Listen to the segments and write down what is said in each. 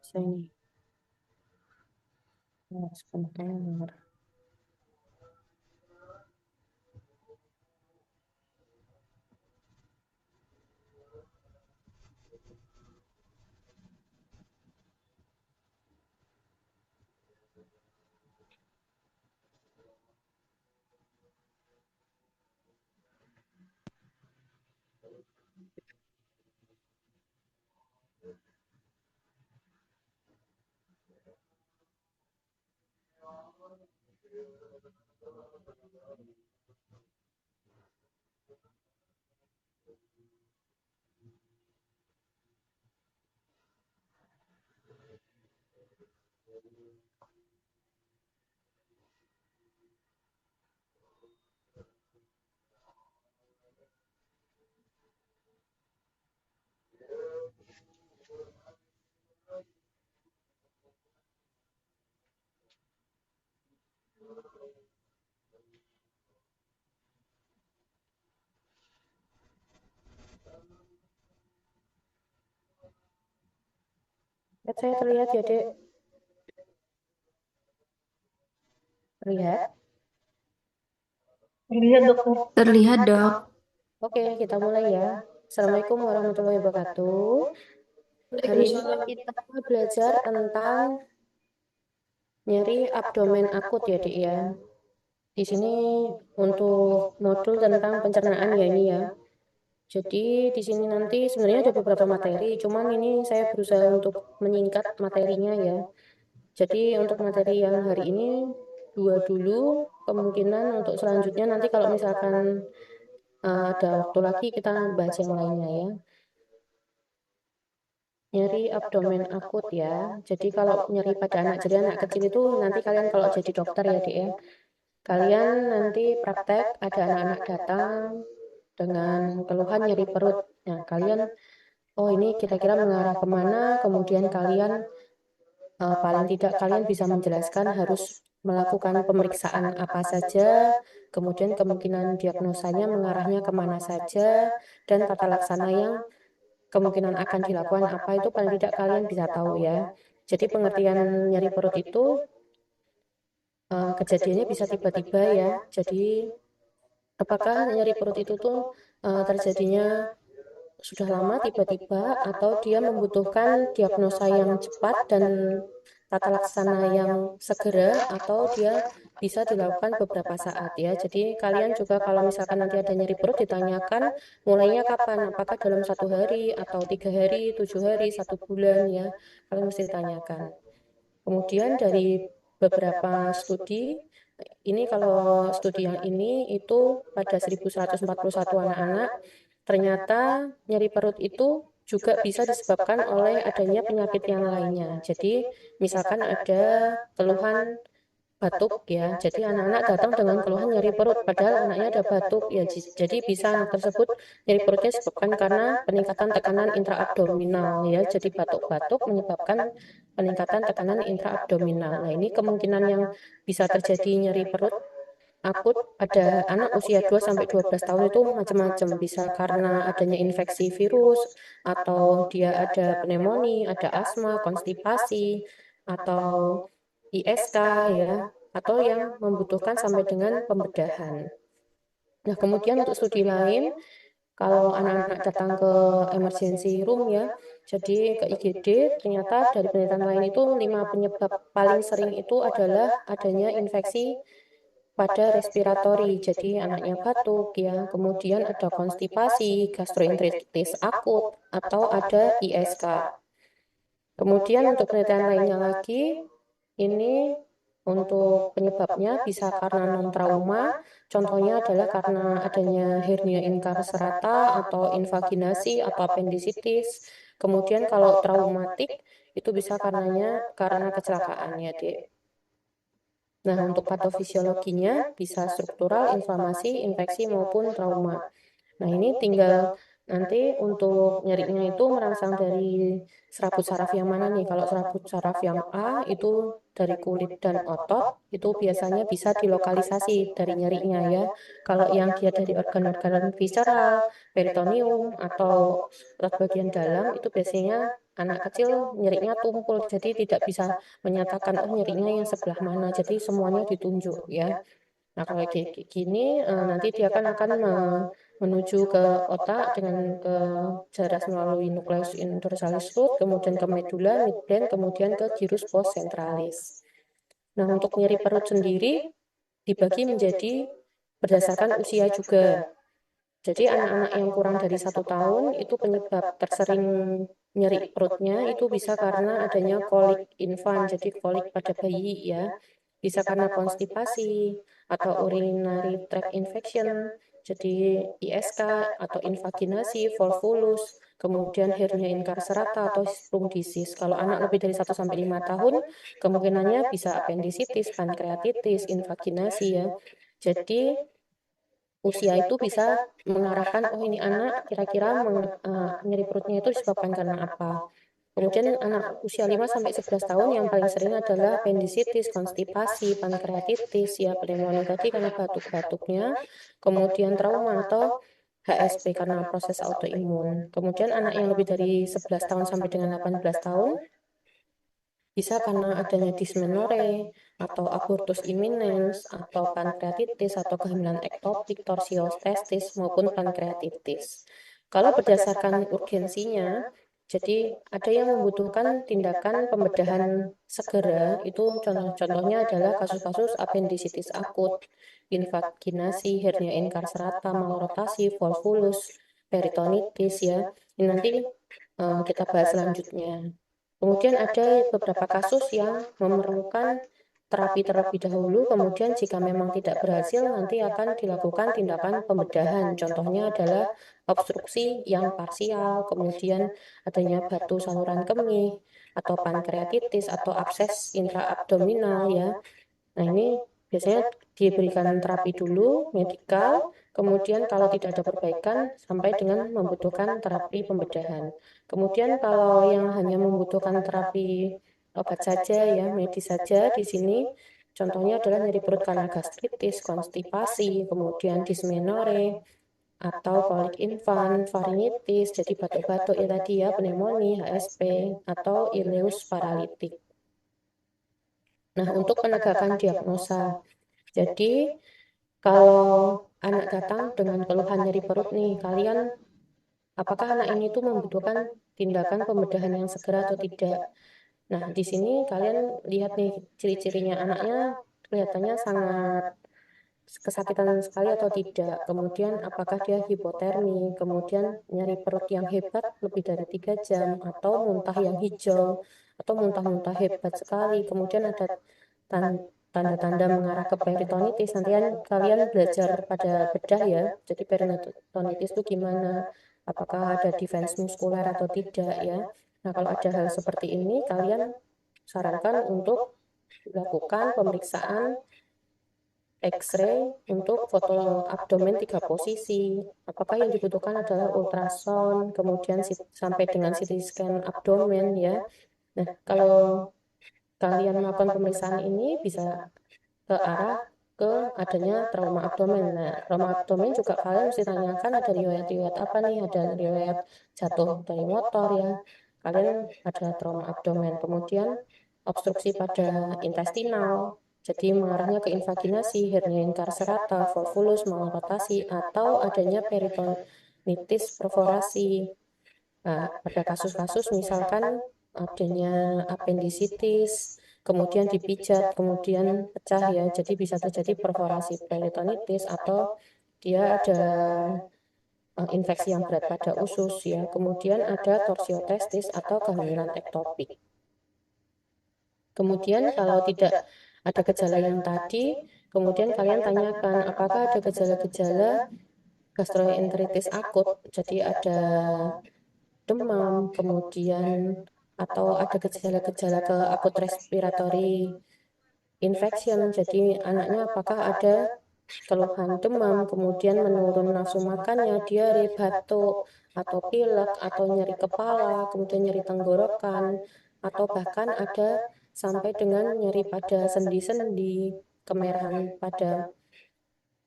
bisa ini. Nah, sebentar. Lihat saya terlihat ya, Dek. Terlihat? Terlihat dokter. Terlihat, Dok. Oke, kita mulai ya. Assalamualaikum warahmatullahi wabarakatuh. Hari ini kita belajar tentang nyeri abdomen akut ya, Dek ya. Di sini untuk modul tentang pencernaan ya ini ya. Jadi di sini nanti sebenarnya ada beberapa materi, cuman ini saya berusaha untuk menyingkat materinya ya. Jadi untuk materi yang hari ini dua dulu, kemungkinan untuk selanjutnya nanti kalau misalkan ada waktu lagi kita bahas yang lainnya ya. Nyeri abdomen akut ya. Jadi kalau nyeri pada anak, jadi anak kecil itu nanti kalian kalau jadi dokter ya, Dek ya. Kalian nanti praktek ada anak-anak datang dengan keluhan nyeri perut. Nah, kalian, oh ini kira-kira mengarah kemana, kemudian kalian paling tidak kalian bisa menjelaskan harus melakukan pemeriksaan apa saja, kemudian kemungkinan diagnosanya mengarahnya kemana saja, dan tata laksana yang kemungkinan akan dilakukan apa itu paling tidak kalian bisa tahu ya. Jadi pengertian nyeri perut itu kejadiannya bisa tiba-tiba ya. Jadi apakah nyeri perut itu tuh terjadinya sudah lama tiba-tiba atau dia membutuhkan diagnosa yang cepat dan tata laksana yang segera atau dia bisa dilakukan beberapa saat ya. Jadi kalian juga kalau misalkan nanti ada nyeri perut ditanyakan mulainya kapan, apakah dalam 1 hari atau 3 hari, 7 hari, 1 bulan ya. Kalian mesti ditanyakan. Kemudian dari beberapa studi, ini kalau studi yang ini itu pada 1141 anak-anak, ternyata nyeri perut itu juga bisa disebabkan oleh adanya penyakit yang lainnya. Jadi misalkan ada keluhan batuk ya, jadi anak-anak datang dengan keluhan nyeri perut, padahal anaknya ada batuk ya, jadi bisa anak tersebut nyeri perutnya disebabkan karena peningkatan tekanan intraabdominal ya, jadi batuk-batuk menyebabkan peningkatan tekanan intraabdominal. Nah ini kemungkinan yang bisa terjadi nyeri perut akut pada anak usia 2 sampai 12 tahun itu macam-macam, bisa karena adanya infeksi virus atau dia ada pneumonia, ada asma, konstipasi atau ISK ya, atau yang membutuhkan sampai dengan pembedahan. Nah, kemudian untuk studi lain, kalau anak-anak datang ke emergency room ya, jadi ke IGD, ternyata dari penelitian lain itu 5 penyebab paling sering itu adalah adanya infeksi pada respiratori, jadi anaknya batuk ya, kemudian ada konstipasi, gastroenteritis akut, atau ada ISK. Kemudian untuk penelitian lainnya lagi, ini untuk penyebabnya bisa karena non-trauma, contohnya adalah karena adanya hernia inkarserata atau invaginasi atau appendicitis. Kemudian kalau traumatik itu bisa karena kecelakaan ya, Dek. Nah, untuk patofisiologinya bisa struktural, inflamasi, infeksi maupun trauma. Nah, ini tinggal nanti untuk nyerinya itu merangsang dari serabut saraf yang mana nih? Kalau serabut saraf yang A itu dari kulit dan otot, itu biasanya bisa dilokalisasi dari nyerinya ya. Kalau yang dia dari organ-organ visceral, peritoneum, atau otot bagian dalam, itu biasanya anak kecil nyerinya tumpul, jadi tidak bisa menyatakan oh nyerinya yang sebelah mana, jadi semuanya ditunjuk ya. Nah, kalau kayak gini, nanti dia akan menuju ke otak dengan ke jaras melalui nukleus dorsalis root, kemudian ke medula, midbrain, kemudian ke gyrus postcentralis. Nah, untuk nyeri perut sendiri dibagi menjadi berdasarkan usia juga. Jadi anak-anak yang kurang dari 1 tahun itu penyebab tersering nyeri perutnya itu bisa karena adanya kolik infan, jadi kolik pada bayi ya. Bisa karena konstipasi atau urinary tract infection, jadi ISK atau invaginasi, volvulus, kemudian hernia incarcerata atau splum disease. Kalau anak lebih dari 1 sampai 5 tahun, kemungkinannya bisa apendisitis, pankreatitis, invaginasi ya. Jadi usia itu bisa mengarahkan, oh ini anak kira-kira nyeri perutnya itu disebabkan karena apa. Kemudian anak usia 5 sampai 11 tahun yang paling sering adalah appendicitis, konstipasi, pankreatitis, ya pneumonia tadi karena batuk-batuknya, kemudian trauma atau HSP karena proses autoimun. Kemudian anak yang lebih dari 11 tahun sampai dengan 18 tahun bisa karena adanya dysmenorrhea atau abortus imminens atau pankreatitis atau kehamilan ektopik, torsiosestis maupun pankreatitis. Kalau berdasarkan urgensinya, jadi ada yang membutuhkan tindakan pembedahan segera, itu contohnya adalah kasus-kasus apendisitis akut, invaginasi, hernia incarcerata, malrotasi, volvulus, peritonitis ya. Ini nanti kita bahas selanjutnya. Kemudian ada beberapa kasus yang memerlukan terapi terlebih dahulu, kemudian jika memang tidak berhasil, nanti akan dilakukan tindakan pembedahan. Contohnya adalah obstruksi yang parsial, kemudian adanya batu saluran kemih, atau pankreatitis, atau abses intraabdominal ya. Nah, ini biasanya diberikan terapi dulu, medikal, kemudian kalau tidak ada perbaikan, sampai dengan membutuhkan terapi pembedahan. Kemudian kalau yang hanya membutuhkan terapi obat saja, ya medis saja di sini, contohnya adalah nyeri perut karena gastritis, konstipasi, kemudian dysmenorrhea, atau kolik infan, faringitis, jadi batuk-batuk ya tadi ya, pneumonia, HSP, atau ileus paralitik. Nah, untuk penegakan diagnosa, jadi kalau anak datang dengan keluhan nyeri perut nih, kalian apakah anak ini tuh membutuhkan tindakan pembedahan yang segera atau tidak? Nah, di sini kalian lihat nih ciri-cirinya anaknya kelihatannya sangat kesakitan sekali atau tidak. Kemudian apakah dia hipotermi, kemudian nyeri perut yang hebat lebih dari 3 jam, atau muntah yang hijau, atau muntah-muntah hebat sekali. Kemudian ada tanda-tanda mengarah ke peritonitis. Nanti kalian belajar pada bedah ya. Jadi peritonitis itu gimana? Apakah ada defense muskuler atau tidak ya? Nah, kalau ada hal seperti ini, kalian sarankan untuk dilakukan pemeriksaan X-ray untuk foto abdomen 3 posisi. Apakah yang dibutuhkan adalah ultrasound, kemudian sampai dengan CT scan abdomen ya. Nah, kalau kalian melakukan pemeriksaan ini bisa ke arah ke adanya trauma abdomen. Nah, trauma abdomen juga kalian mesti tanyakan ada riwayat-riwayat apa nih, ada riwayat jatuh dari motor ya. Kalian ada trauma abdomen. Kemudian obstruksi pada intestinal, jadi mengarahnya ke invaginasi, hernia incarcerata, volvulus, malrotasi, atau adanya peritonitis perforasi. Nah, pada kasus-kasus misalkan adanya apendisitis, kemudian dipijat, kemudian pecah ya, jadi bisa terjadi perforasi peritonitis atau dia ada infeksi yang berat pada usus ya, kemudian ada torsiotestis atau kehamilan ektopik. Kemudian kalau tidak ada gejala yang tadi, kemudian kalian tanyakan apakah ada gejala-gejala gastroenteritis akut, jadi ada demam, kemudian atau ada gejala-gejala ke akut respiratory infection, jadi anaknya apakah ada keluhan demam, kemudian menurun nafsu makannya, diare, batuk, atau pilek, atau nyeri kepala, kemudian nyeri tenggorokan, atau bahkan ada sampai dengan nyeri pada sendi-sendi, kemerahan pada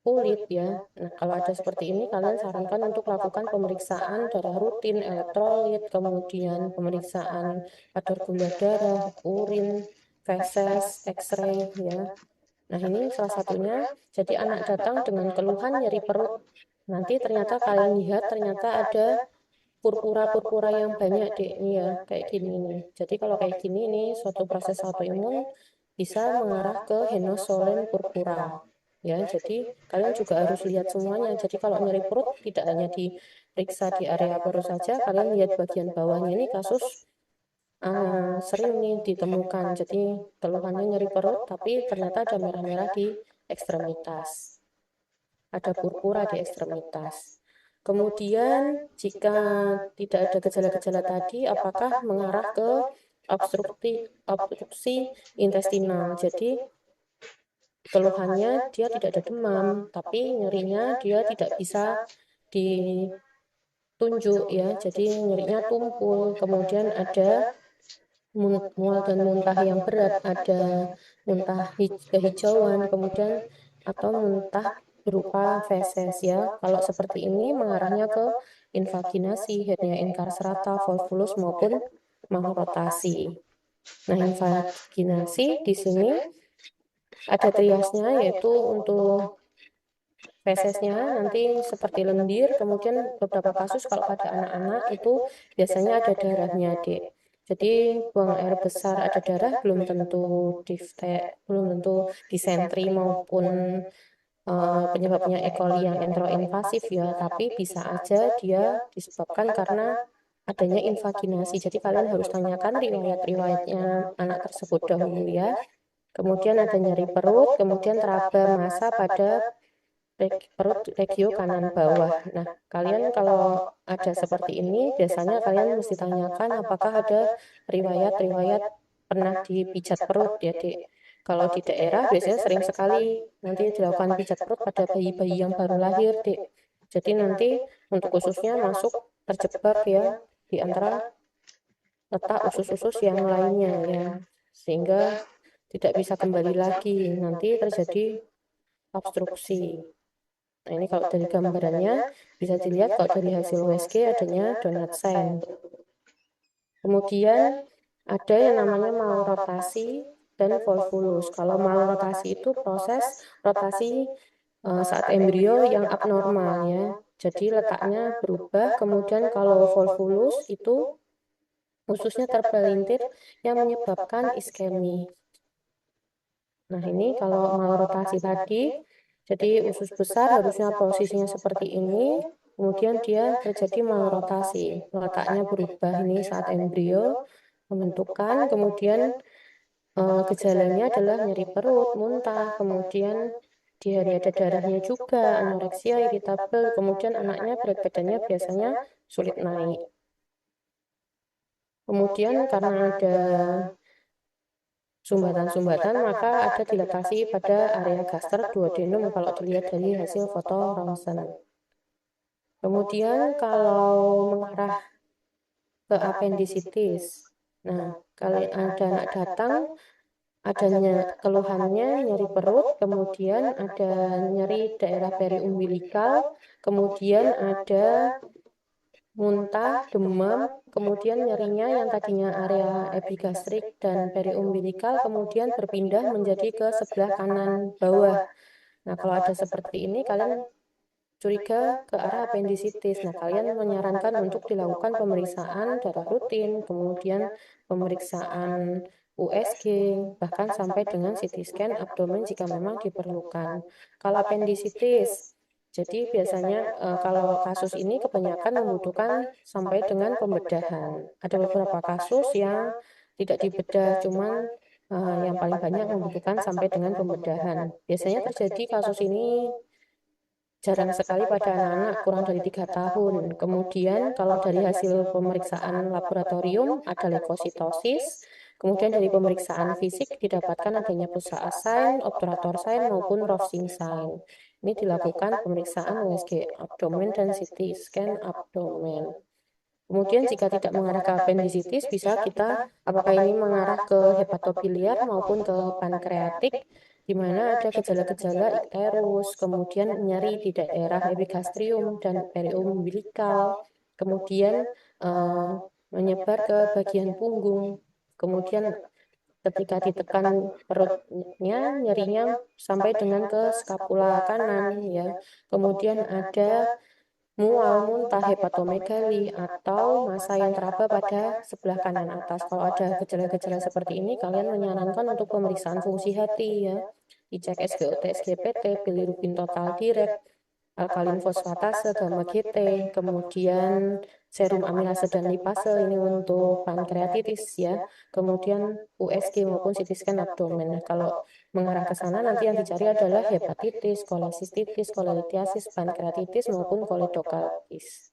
kulit ya. Nah, kalau ada seperti ini, kalian sarankan untuk lakukan pemeriksaan darah rutin, elektrolit, kemudian pemeriksaan kadar gula darah, urin, feses, X-ray ya. Nah, ini salah satunya. Jadi anak datang dengan keluhan nyeri perut. Nanti ternyata kalian lihat ternyata ada purpura-purpura yang banyak deh ini ya, kayak gini nih. Jadi kalau kayak gini nih, suatu proses autoimun bisa mengarah ke henosolen purpura. Ya, jadi kalian juga harus lihat semuanya. Jadi kalau nyeri perut tidak hanya diperiksa di area perut saja, kalian lihat bagian bawahnya ini kasus sering nih ditemukan. Jadi keluhannya nyeri perut, tapi ternyata ada merah-merah di ekstremitas. Ada purpura di ekstremitas. Kemudian, jika tidak ada gejala-gejala tadi, apakah mengarah ke obstruksi intestinal? Jadi, keluhannya dia tidak ada demam, tapi nyerinya dia tidak bisa ditunjuk ya. Jadi, nyerinya tumpul, kemudian ada mual dan muntah yang berat, ada muntah kehijauan, kemudian atau muntah berupa feses ya. Kalau seperti ini mengarahnya ke invaginasi, hernia inkarserata, volvulus maupun malrotasi. Nah, invaginasi di sini ada triasnya yaitu untuk fesesnya nanti seperti lendir, kemudian beberapa kasus kalau pada anak-anak itu biasanya ada darahnya, Dek. Jadi buang air besar ada darah belum tentu belum tentu disentri maupun penyebabnya E. coli yang enteroinvasif ya, tapi bisa aja dia disebabkan karena adanya invaginasi. Jadi kalian harus tanyakan riwayat-riwayatnya anak tersebut dahulu ya. Kemudian ada nyeri perut, kemudian teraba massa pada perut regio kanan bawah. Nah, kalian kalau ada seperti ini, biasanya kalian mesti tanyakan apakah ada riwayat-riwayat pernah dipijat perut ya, Dek. Kalau di daerah biasanya sering sekali nanti dilakukan pijat perut pada bayi-bayi yang baru lahir, Dek. Jadi nanti untuk ususnya masuk terjebak ya di antara letak usus-usus yang lainnya ya. Sehingga tidak bisa kembali lagi. Nanti terjadi obstruksi. Nah, ini kalau dari gambarannya bisa dilihat kalau dari hasil USG adanya donut sign. Kemudian ada yang namanya malrotasi dan volvulus. Kalau malrotasi itu proses rotasi saat embrio yang abnormal ya. Jadi letaknya berubah. Kemudian kalau volvulus itu ususnya terpelintir yang menyebabkan iskemi. Nah, ini kalau malrotasi tadi, jadi usus besar harusnya posisinya seperti ini, kemudian dia terjadi malrotasi. Letaknya berubah ini saat embrio, pembentukan, kemudian gejalanya adalah nyeri perut, muntah, kemudian diare ada darahnya juga, anoreksia, irritabel, kemudian anaknya berat badannya biasanya sulit naik. Kemudian karena ada sumbatan-sumbatan, maka ada dilatasi pada area gaster duodenum kalau dilihat dari hasil foto ronsen. Kemudian kalau mengarah ke apendisitis, nah kalau ada anak datang, adanya keluhannya nyeri perut, kemudian ada nyeri daerah periumbilikal, kemudian ada muntah, demam, kemudian nyerinya yang tadinya area epigastrik dan periumbilikal kemudian berpindah menjadi ke sebelah kanan bawah. Nah, kalau ada seperti ini kalian curiga ke arah apendisitis. Nah, kalian menyarankan untuk dilakukan pemeriksaan darah rutin, kemudian pemeriksaan USG, bahkan sampai dengan CT scan abdomen jika memang diperlukan. Kalau apendisitis, jadi biasanya kalau kasus ini kebanyakan membutuhkan sampai dengan pembedahan. Ada beberapa kasus yang tidak dibedah, cuman yang paling banyak membutuhkan sampai dengan pembedahan. Biasanya terjadi kasus ini jarang sekali pada anak-anak kurang dari 3 tahun. Kemudian kalau dari hasil pemeriksaan laboratorium ada leukositosis, kemudian dari pemeriksaan fisik didapatkan adanya pusat sign, obturator sign maupun Rovsing sign. Ini dilakukan pemeriksaan USG abdomen dan CT scan abdomen. Kemudian jika tidak mengarah ke apendisitis, bisa kita apakah ini mengarah ke hepatobiliar maupun ke pankreatik. di mana ada gejala-gejala ikterus, kemudian nyeri di daerah epigastrium dan periumbilikal, kemudian eh, menyebar ke bagian punggung, kemudian ketika ditekan perutnya, nyerinya sampai dengan ke skapula kanan, ya. Kemudian ada mual, muntah, hepatomegali, atau massa yang teraba pada sebelah kanan atas. Kalau ada gejala-gejala seperti ini, kalian menyarankan untuk pemeriksaan fungsi hati, ya. Dicek SGOT, SGPT, bilirubin total direct, alkalin fosfatase, gamma GT, kemudian serum amilase dan lipase ini untuk pankreatitis, ya. Kemudian USG maupun CT scan abdomen. Nah, kalau mengarah ke sana nanti yang dicari adalah hepatitis, kolesistitis, kolelitiasis, pankreatitis maupun koledokaltis.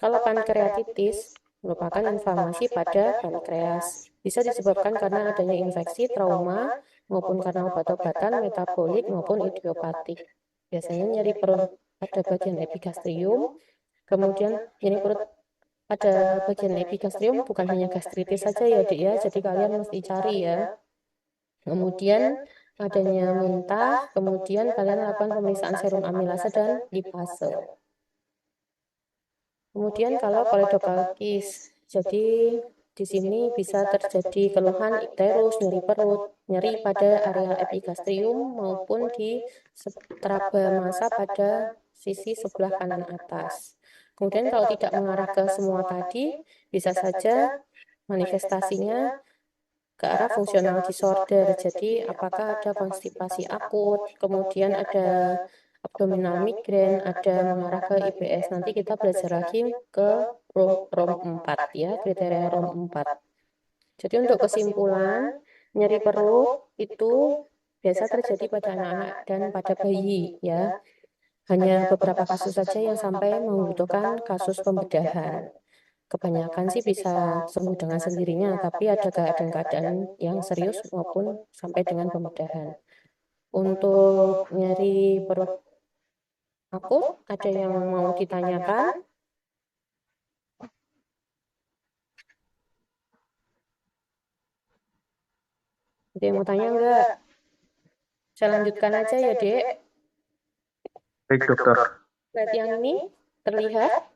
Kalau pankreatitis merupakan inflamasi pada pankreas. Bisa disebabkan karena adanya infeksi, trauma, maupun karena obat-obatan, metabolik, maupun idiopatik. Biasanya nyeri perut pada bagian epigastrium, kemudian nyeri perut pada bagian epigastrium bukan hanya gastritis saja ya, Dik, ya. Jadi kalian mesti cari, ya. Kemudian adanya muntah, kemudian kalian lakukan pemeriksaan serum amilase dan lipase. Kemudian kalau koledokalkis, jadi di sini bisa terjadi keluhan ikterus, nyeri perut, nyeri pada area epigastrium maupun di traba massa pada sisi sebelah kanan atas. Kemudian kalau tidak mengarah ke semua tadi, bisa saja manifestasinya ke arah fungsional disorder. Jadi apakah ada konstipasi akut, kemudian ada abdominal migrain, ada mengarah ke IBS. Nanti kita belajar lagi ke ROM 4, ya, kriteria ROM 4. Jadi untuk kesimpulan, nyeri perut itu biasa terjadi pada anak-anak dan pada bayi, ya. Hanya beberapa kasus saja yang sampai membutuhkan kasus pembedahan. Kebanyakan sih bisa sembuh dengan sendirinya, tapi ada keadaan-keadaan yang serius maupun sampai dengan pembedahan. Untuk nyeri perut akut, ada yang mau ditanyakan? Ada yang mau tanya enggak? Saya lanjutkan aja ya, Dek. Baik, dokter. Lihat yang ini, terlihat?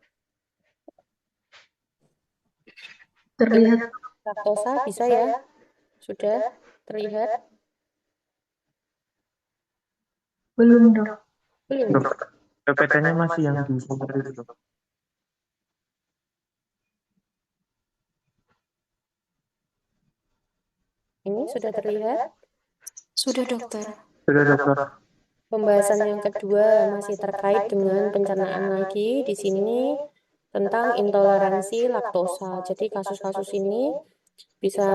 Terlihat. Laktosa bisa ya? Sudah terlihat? Belum, dok. Belum. Dokter, PPT-nya masih yang di summary itu, dok. Ini sudah terlihat? Sudah, dokter. Sudah, dokter. Pembahasan yang kedua masih terkait dengan pencernaan lagi. Di sini tentang intoleransi laktosa. Jadi kasus-kasus ini bisa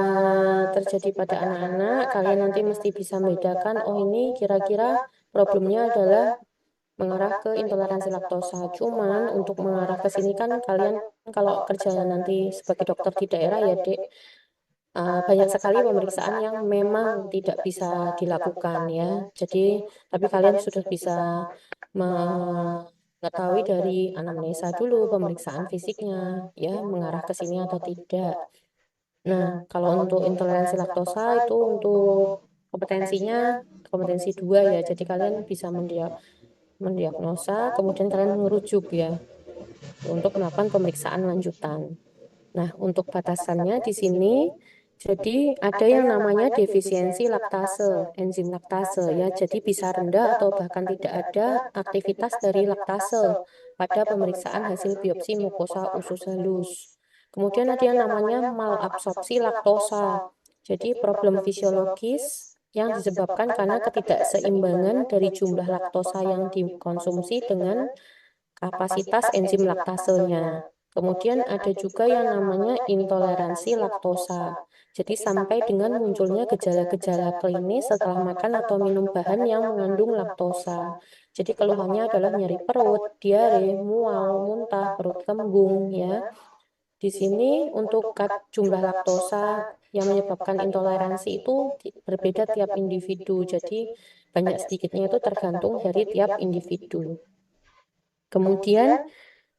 terjadi pada anak-anak. Kalian nanti mesti bisa membedakan, oh ini kira-kira problemnya adalah mengarah ke intoleransi laktosa. Cuman untuk mengarah ke sini kan kalian kalau kerja nanti sebagai dokter di daerah ya, Dek, banyak sekali pemeriksaan yang memang tidak bisa dilakukan, ya. Jadi, tapi kalian sudah bisa mengetahui dari anamnesa dulu pemeriksaan fisiknya, ya, mengarah ke sini atau tidak. Nah, kalau untuk intoleransi laktosa itu untuk kompetensinya kompetensi 2, ya. Jadi kalian bisa mendiagnosa, kemudian kalian merujuk, ya, untuk melakukan pemeriksaan lanjutan. Nah, untuk batasannya di sini, jadi ada yang namanya defisiensi laktase, enzim laktase, ya. Jadi bisa rendah atau bahkan tidak ada aktivitas dari laktase pada pemeriksaan hasil biopsi mukosa usus halus. Kemudian ada yang namanya malabsorpsi laktosa. Jadi problem fisiologis yang disebabkan karena ketidakseimbangan dari jumlah laktosa yang dikonsumsi dengan kapasitas enzim laktasenya. Kemudian ada juga yang namanya intoleransi laktosa. Jadi sampai dengan munculnya gejala-gejala klinis setelah makan atau minum bahan yang mengandung laktosa. Jadi keluhannya adalah nyeri perut, diare, mual, muntah, perut kembung, ya. Di sini untuk jumlah laktosa yang menyebabkan intoleransi itu berbeda tiap individu. Jadi banyak sedikitnya itu tergantung dari tiap individu. Kemudian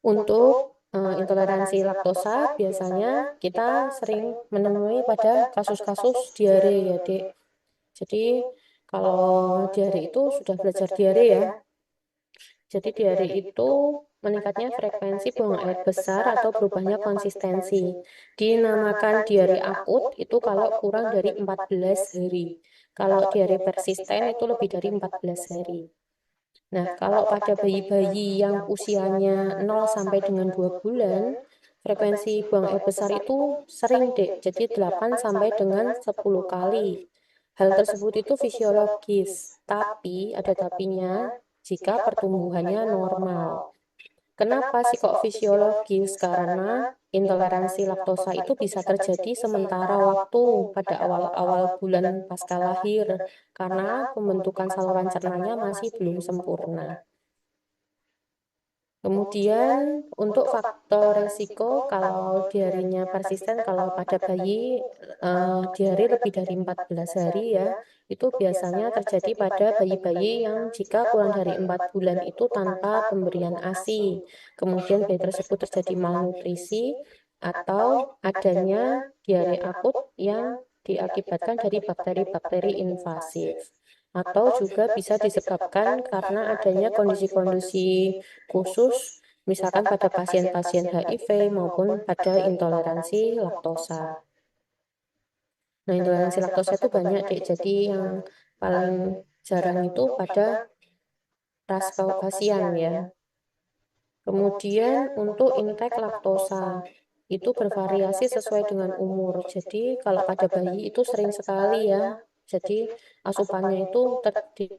untuk intoleransi laktosa biasanya kita sering menemui pada kasus-kasus diare, ya, Dek. Jadi Kalau diare itu sudah belajar diare ya. Jadi diare itu meningkatnya frekuensi buang air besar atau berubahnya konsistensi. Dinamakan diare akut itu kalau kurang dari 14 hari. Kalau diare persisten itu lebih dari 14 hari. Nah, kalau pada bayi-bayi yang usianya 0 sampai dengan 2 bulan, frekuensi buang air besar itu sering, Dek. Jadi 8 sampai dengan 10 kali. Hal tersebut itu fisiologis, tapi ada tapinya jika pertumbuhannya normal. Kenapa sih kok fisiologis? Karena intoleransi laktosa itu bisa terjadi sementara waktu pada awal-awal bulan pasca lahir, karena pembentukan saluran cernanya masih belum sempurna. Kemudian untuk faktor resiko kalau diarenya persisten, kalau pada bayi diare lebih dari 14 hari ya, itu biasanya terjadi pada bayi-bayi yang jika kurang dari 4 bulan itu tanpa pemberian ASI. Kemudian bayi tersebut terjadi malnutrisi atau adanya diare akut yang diakibatkan dari bakteri-bakteri invasif. Atau juga bisa disebabkan karena adanya kondisi-kondisi khusus, misalkan pada pasien-pasien HIV maupun pada intoleransi laktosa. Nah, intoleransi laktosa itu banyak, Dek. Jadi yang paling jarang itu pada ras Kaukasian ya. Kemudian untuk intake laktosa itu bervariasi sesuai dengan umur. Jadi kalau pada bayi itu sering sekali ya. Jadi asupannya itu terdiri.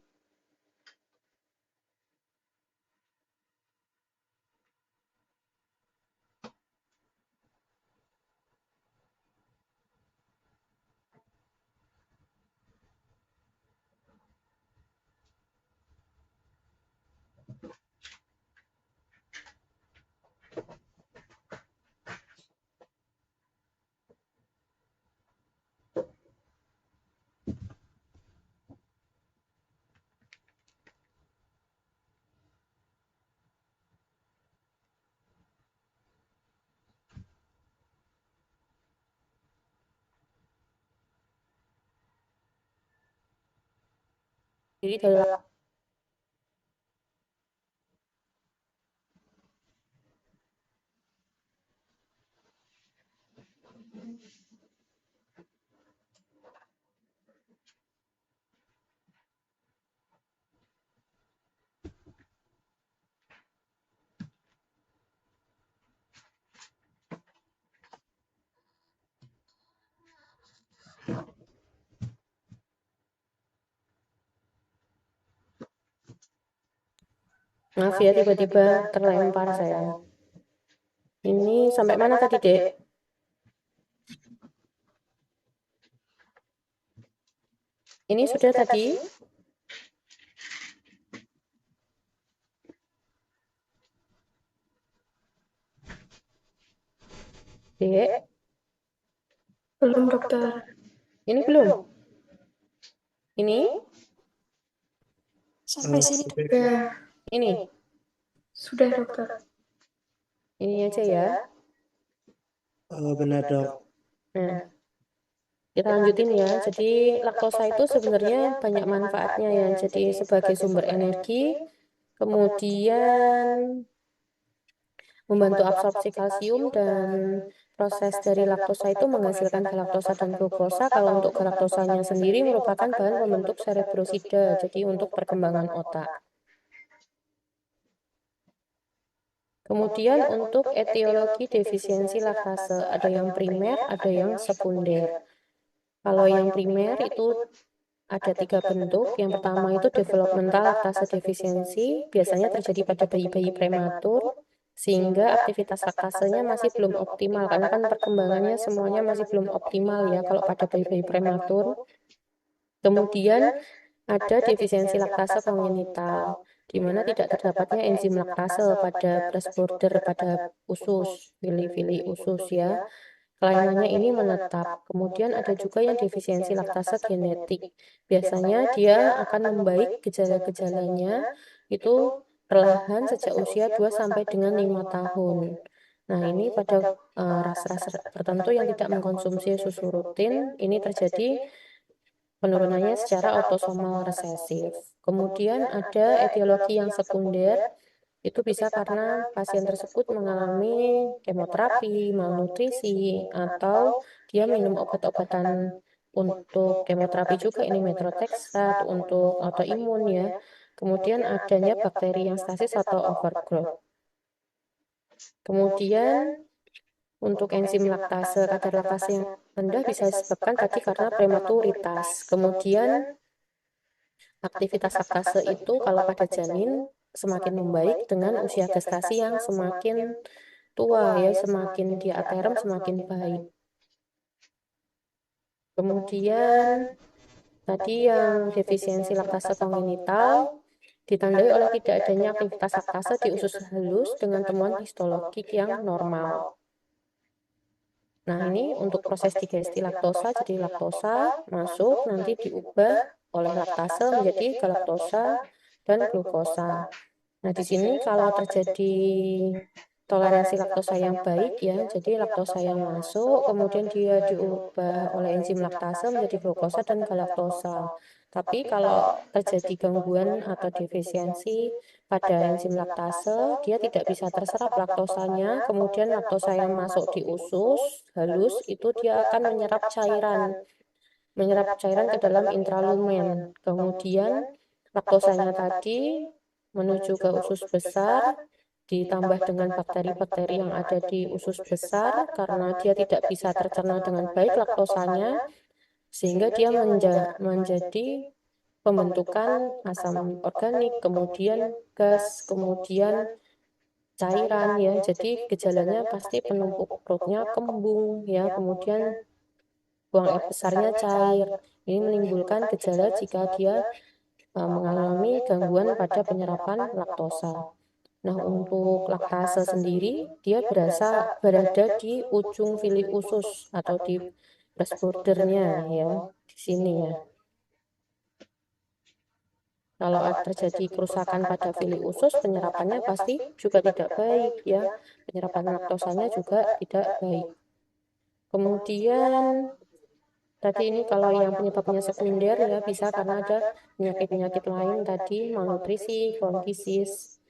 dari Maaf ya, tiba-tiba terlempar saya. Ini sampai mana tadi, Dek? Ini sudah tadi? Dek? Belum, dokter. Ini belum? Ini? Sampai sini, dokter. Ini? Sudah, dokter. Ini aja ya. Benar dok. Nah, kita lanjutin ya. Jadi laktosa itu sebenarnya banyak manfaatnya ya. Jadi sebagai sumber energi, kemudian membantu absorpsi kalsium, dan proses dari laktosa itu menghasilkan galaktosa dan glukosa. Kalau untuk galaktosanya sendiri merupakan bahan pembentuk serebrosida, jadi untuk perkembangan otak. Kemudian untuk etiologi defisiensi laktase, ada yang primer, ada yang sekunder. Kalau yang primer itu ada 3 bentuk. Yang pertama itu developmental laktase defisiensi, biasanya terjadi pada bayi-bayi prematur, sehingga aktivitas laktasenya masih belum optimal, karena kan perkembangannya semuanya masih belum optimal ya kalau pada bayi-bayi prematur. Kemudian ada defisiensi laktase kongenital, di mana tidak terdapatnya enzim laktase pada breast border pada usus, villi usus ya. Kelainannya ini menetap. Kemudian ada juga yang defisiensi laktase genetik. Biasanya dia akan membaik gejala-gejalanya itu perlahan sejak usia 2 sampai dengan 5 tahun. Nah, ini pada ras-ras tertentu yang tidak mengkonsumsi susu rutin, ini terjadi penurunannya secara autosomal resesif. Kemudian ada etiologi yang sekunder, itu bisa karena pasien tersebut mengalami kemoterapi, malnutrisi, atau dia minum obat-obatan untuk kemoterapi juga, ini methotrexate untuk autoimun ya. Kemudian adanya bakteri yang stasis atau overgrowth. Kemudian untuk enzim laktase, kadar laktase yang rendah bisa disebabkan tadi karena prematuritas. Kemudian aktivitas laktase itu kalau pada janin semakin membaik dengan usia gestasi yang semakin tua ya, semakin dia aterem semakin baik. Kemudian tadi yang defisiensi laktase kongenital ditandai oleh tidak adanya aktivitas laktase di usus halus dengan temuan histologik yang normal. Nah, ini untuk proses digesti laktosa, jadi laktosa masuk nanti diubah oleh laktase menjadi galaktosa dan glukosa. Nah, di sini kalau terjadi toleransi laktosa yang baik ya, jadi laktosa yang masuk, kemudian dia diubah oleh enzim laktase menjadi glukosa dan galaktosa. Tapi kalau terjadi gangguan atau defisiensi pada enzim laktase, dia tidak bisa terserap laktosanya, kemudian laktosa yang masuk di usus halus itu dia akan menyerap cairan ke dalam intralumen. Kemudian laktosanya tadi menuju ke usus besar, ditambah dengan bakteri-bakteri yang ada di usus besar, karena dia tidak bisa tercerna dengan baik laktosanya, sehingga dia menjadi pembentukan asam organik, kemudian gas, kemudian cairan ya. Jadi gejalanya pasti penumpuk perutnya kembung ya, kemudian buang air besarnya cair. Ini menimbulkan gejala jika dia mengalami gangguan pada penyerapan laktosa. Nah, untuk laktase sendiri, dia berada di ujung fili usus atau di bordernya ya, di sini ya. Kalau terjadi kerusakan pada fili usus, penyerapannya pasti juga tidak baik ya. Penyerapan laktosanya juga tidak baik. Kemudian tadi ini kalau yang penyebabnya sekunder ya bisa karena ada penyakit-penyakit lain tadi, malnutrisi, kronis.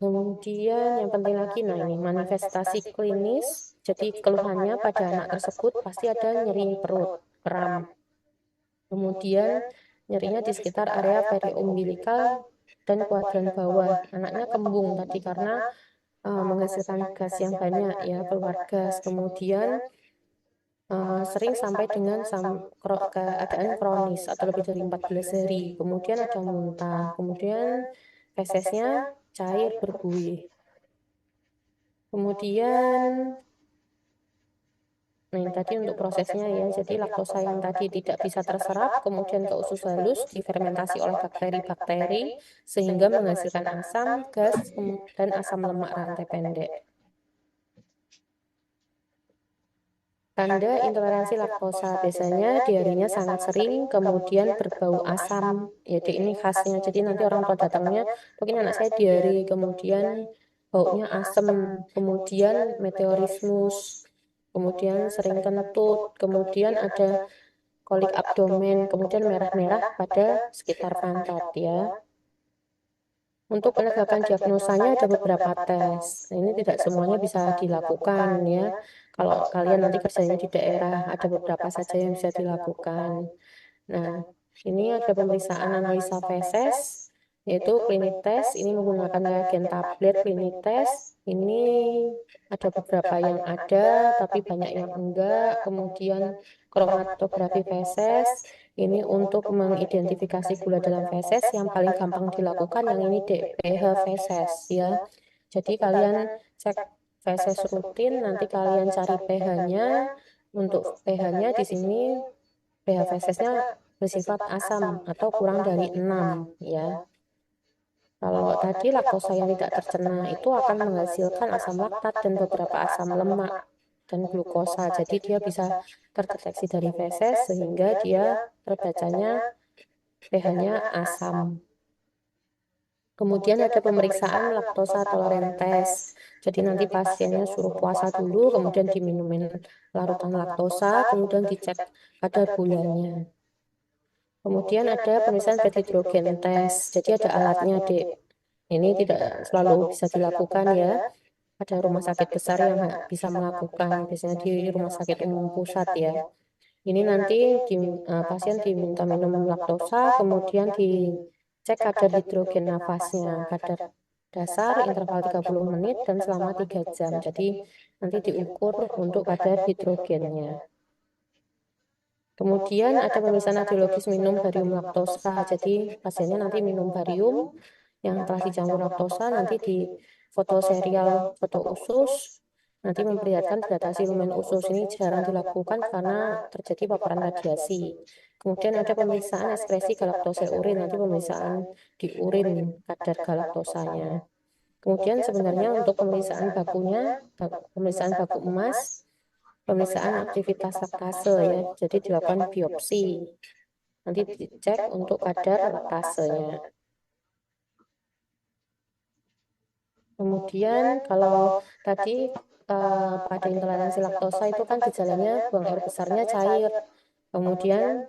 Kemudian yang penting lagi, nah ini manifestasi klinis, jadi keluhannya pada anak tersebut pasti ada nyeri perut, kram. Kemudian nyerinya di sekitar area periumbilikal dan kuadran bawah. Anaknya kembung tadi karena menghasilkan gas yang banyak ya, keluar gas. Kemudian sering sampai dengan keadaan kronis atau lebih dari 14 hari. Kemudian ada muntah, kemudian fesesnya cair berbuih. Kemudian, nah ini tadi untuk prosesnya ya, jadi laktosa yang tadi tidak bisa terserap, kemudian ke usus halus difermentasi oleh bakteri-bakteri, sehingga menghasilkan asam, gas, dan asam lemak rantai pendek. Tanda intoleransi laktosa biasanya diarinya sangat sering, kemudian berbau asam, jadi ini khasnya, jadi nanti orang tua datangnya, mungkin anak saya diare, kemudian baunya asam, kemudian meteorismus, kemudian sering kentut, kemudian ada kolik abdomen, kemudian merah-merah pada sekitar pantat ya. Untuk penegakan diagnosanya ada beberapa tes. Nah, ini tidak semuanya bisa dilakukan ya. Kalau kalian nanti kerjanya di daerah, ada beberapa saja yang bisa dilakukan. Nah, ini ada pemeriksaan analisa feses, yaitu klinik tes. Ini menggunakan reagen tablet klinik tes. Ini ada beberapa yang ada, tapi banyak yang enggak. Kemudian kromatografi feses. Ini untuk mengidentifikasi gula dalam feses yang paling gampang dilakukan yang ini pH feses ya. Jadi kalian cek feses rutin, nanti kalian cari pH-nya. Untuk pH-nya di sini pH fesesnya bersifat asam atau kurang dari 6 ya. Kalau tadi laktosa yang tidak tercerna itu akan menghasilkan asam laktat dan beberapa asam lemak dan glukosa. Jadi dia bisa terdeteksi dari feses sehingga dia terbacanya pH-nya asam. Kemudian ada pemeriksaan laktosa toleran test. Jadi nanti pasiennya suruh puasa dulu, kemudian diminumin larutan laktosa, kemudian dicek kadar gulanya. Kemudian ada pemeriksaan bed hidrogen test. Jadi ada alatnya, Dek. Ini tidak selalu bisa dilakukan ya. Ada rumah sakit besar yang bisa melakukan, biasanya di rumah sakit umum pusat ya. Ini nanti pasien diminta minum laktosa, kemudian dicek kadar hidrogen nafasnya, kadar dasar interval 30 menit dan selama 3 jam. Jadi nanti diukur untuk kadar hidrogennya. Kemudian ada pemeriksaan radiologis minum barium laktosa. Jadi pasiennya nanti minum barium yang telah dicampur laktosa, nanti di foto serial, foto usus, nanti memperlihatkan dilatasi lumen usus. Ini jarang dilakukan karena terjadi paparan radiasi. Kemudian ada pemeriksaan ekskresi galaktosa urin, nanti pemeriksaan di urin kadar galaktosanya. Kemudian sebenarnya untuk pemeriksaan bakunya, pemeriksaan baku emas, pemeriksaan aktivitas laktase ya, jadi dilakukan biopsi. Nanti dicek untuk kadar laktasenya. Kemudian kalau tadi pada intoleransi laktosa itu kan gejalanya buang air besarnya cair. Kemudian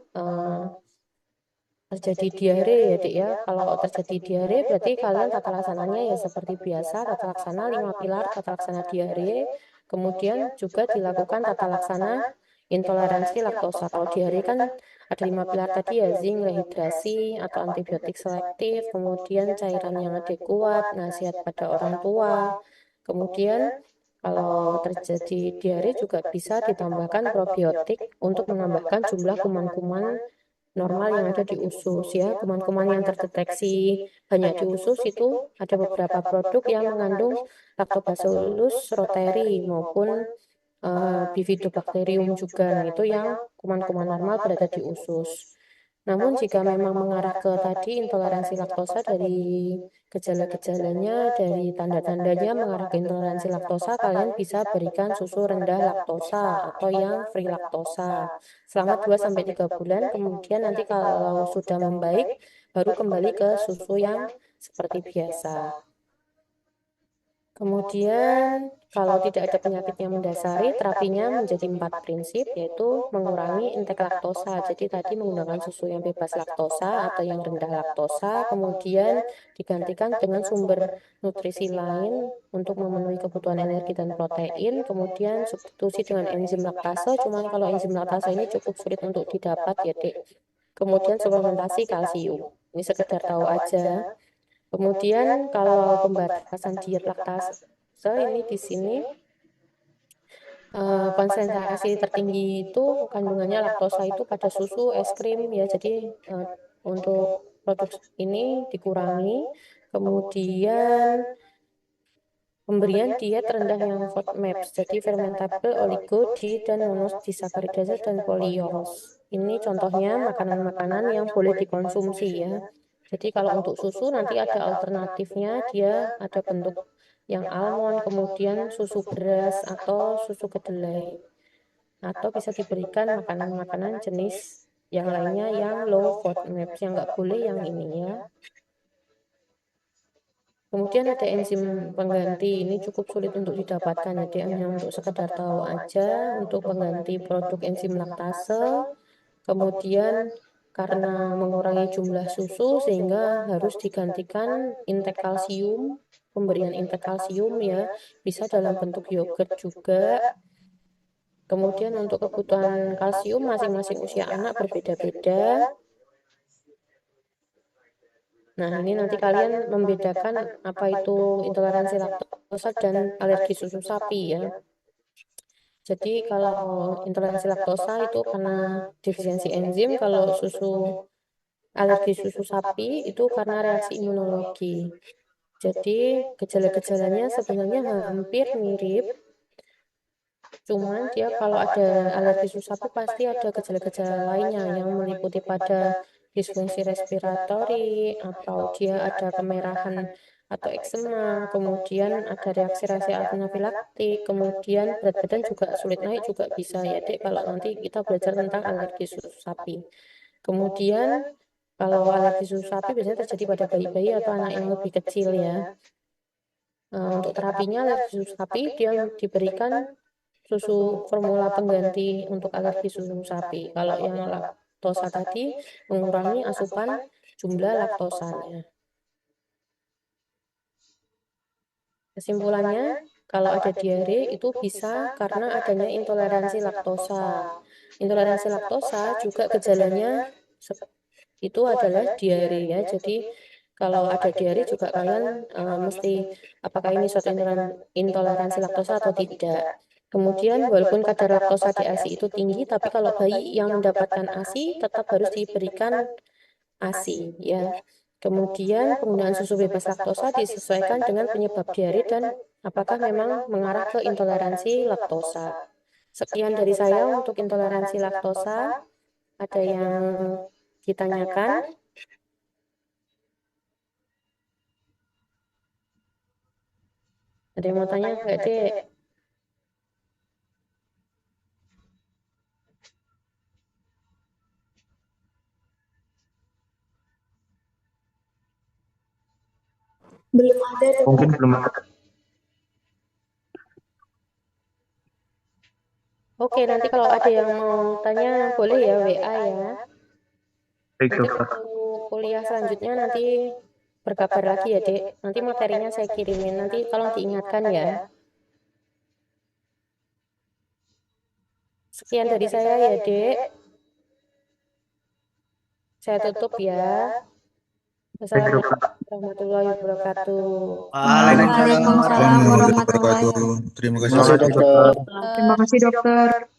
terjadi diare ya, Dek ya. Kalau terjadi diare berarti kalian tata laksananya ya seperti biasa, tata laksana 5 pilar, tata laksana diare. Kemudian juga dilakukan tata laksana intoleransi laktosa. Kalau diare kan ada 5 pilar tadi ya, zinc, rehidrasi, atau antibiotik selektif, kemudian cairan yang adekuat, nasihat pada orang tua. Kemudian kalau terjadi diare juga bisa ditambahkan probiotik untuk menambahkan jumlah kuman-kuman normal yang ada di usus ya. Kuman-kuman yang terdeteksi banyak di usus itu ada beberapa produk yang mengandung Lactobacillus roteri maupun Bifidobacterium juga. Nah, itu yang kuman-kuman normal berada di usus. Namun jika memang mengarah ke tadi intoleransi laktosa dari gejala-gejalanya, dari tanda-tandanya mengarah ke intoleransi laktosa, kalian bisa berikan susu rendah laktosa atau yang free laktosa selama 2-3 bulan. Kemudian nanti kalau sudah membaik, baru kembali ke susu yang seperti biasa. Kemudian, kalau tidak ada penyakit yang mendasari, terapinya menjadi 4 prinsip, yaitu mengurangi intake laktosa. Jadi tadi menggunakan susu yang bebas laktosa atau yang rendah laktosa, kemudian digantikan dengan sumber nutrisi lain untuk memenuhi kebutuhan energi dan protein, kemudian substitusi dengan enzim laktase, cuman kalau enzim laktase ini cukup sulit untuk didapat ya, Dek. Kemudian suplementasi kalsium. Ini sekedar tahu aja. Kemudian kalau pembatasan diet laktase ini di sini konsentrasi tertinggi itu kandungannya laktosa itu pada susu, es krim ya. Jadi untuk produk ini dikurangi. Kemudian pemberian diet rendah yang FODMAPs, jadi fermentable oligo, dan monosaccharida dan polyols. Ini contohnya makanan-makanan yang boleh dikonsumsi ya. Jadi kalau untuk susu nanti ada alternatifnya, dia ada bentuk yang almond, kemudian susu beras atau susu kedelai. Atau bisa diberikan makanan-makanan jenis yang lainnya yang low FODMAPs, yang nggak boleh yang ini ya. Kemudian ada enzim pengganti, ini cukup sulit untuk didapatkan, jadi hanya untuk sekedar tahu aja, untuk pengganti produk enzim laktase. Kemudian karena mengurangi jumlah susu sehingga harus digantikan intake kalsium, pemberian intake kalsium ya, bisa dalam bentuk yogurt juga. Kemudian untuk kebutuhan kalsium masing-masing usia anak berbeda-beda. Nah, ini nanti kalian membedakan apa itu intoleransi laktosa dan alergi susu sapi ya. Jadi kalau intoleransi laktosa itu karena defisiensi enzim, kalau alergi susu sapi itu karena reaksi imunologi. Jadi gejala-gejalanya sebenarnya hampir mirip, cuman dia kalau ada alergi susu sapi pasti ada gejala-gejala lainnya yang meliputi pada disfungsi respiratori, atau dia ada kemerahan atau eksema, kemudian ada reaksi anafilaktik, kemudian berat badan juga sulit naik juga bisa ya, Dek, kalau nanti kita belajar tentang alergi susu sapi. Kemudian kalau alergi susu sapi biasanya terjadi pada bayi-bayi atau anak yang lebih kecil ya. Untuk terapinya alergi susu sapi dia diberikan susu formula pengganti untuk alergi susu sapi. Kalau yang laktosa tadi, mengurangi asupan jumlah laktosanya. Kesimpulannya, kalau ada diare itu bisa karena adanya intoleransi laktosa. Intoleransi laktosa juga gejalanya itu adalah diare ya. Jadi kalau ada diare juga kalian mesti apakah ini suatu intoleransi laktosa atau tidak. Kemudian walaupun kadar laktosa di ASI itu tinggi, tapi kalau bayi yang mendapatkan ASI tetap harus diberikan ASI ya. Kemudian penggunaan susu bebas laktosa disesuaikan dengan penyebab diare dan apakah memang mengarah ke intoleransi laktosa. Sekian dari saya untuk intoleransi laktosa. Ada yang ditanyakan? Ada yang mau tanya nggak, Dek? Belum ada, Dok. Mungkin belum ada. Oke, nanti kalau ada yang mau tanya boleh ya WA ya. Baik, Nanti dokter. waktu kuliah selanjutnya nanti berkabar lagi ya, Dek. Nanti materinya saya kirimin. Nanti tolong diingatkan ya. Sekian dari saya ya, Dek. Saya tutup ya. Baik, dokter. Wassalamualaikum warahmatullahi wabarakatuh. Waalaikumsalam warahmatullahi wabarakatuh. Terima kasih. Terima kasih, dokter. Terima kasih, dokter.